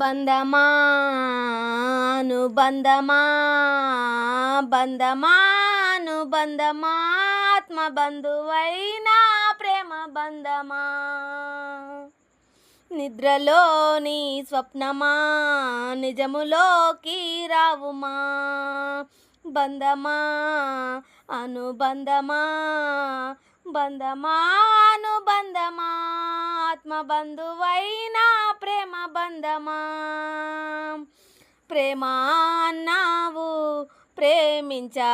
బంధమా అనుబంధమా బంధమా అనుబంధమా ఆత్మబంధువైన ప్రేమ బంధమా నిద్రలోని స్వప్నమా నిజములోకి రావుమా బంధమా అనుబంధమా బంధమా అనుబంధమా ఆత్మబంధువైన ప్రేమ బంధమా ప్రేమ అన్నావు ప్రేమించానన్నావు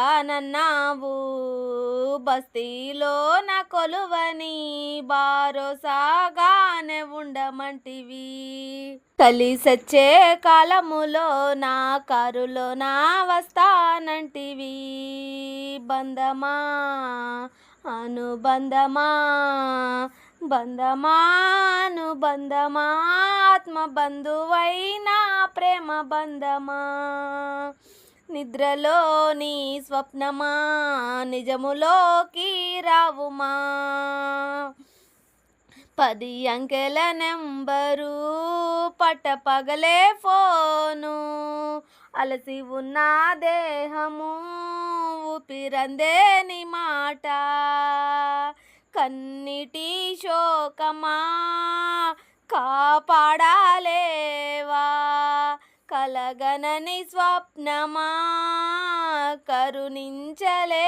బస్తీలో నా కొలువని బారోసాగానే ఉండమంటివి కలిసొచ్చే కాలములో నా కారులో నా వస్తానంటివి బంధమా అనుబంధమా బంధమా అనుబంధమా ఆత్మబంధువైన ప్రేమ బంధమా నిద్రలోని స్వప్నమా నిజములోకి రావుమా 10 అంకెల నెంబరు పట్టపగలే ఫోను అలసి ఉన్న దేహము ఊపిరందేని మాట కన్నిటి శోకమా కాపాడాలేవా కలగనని స్వప్నమా కరుణించలేవా.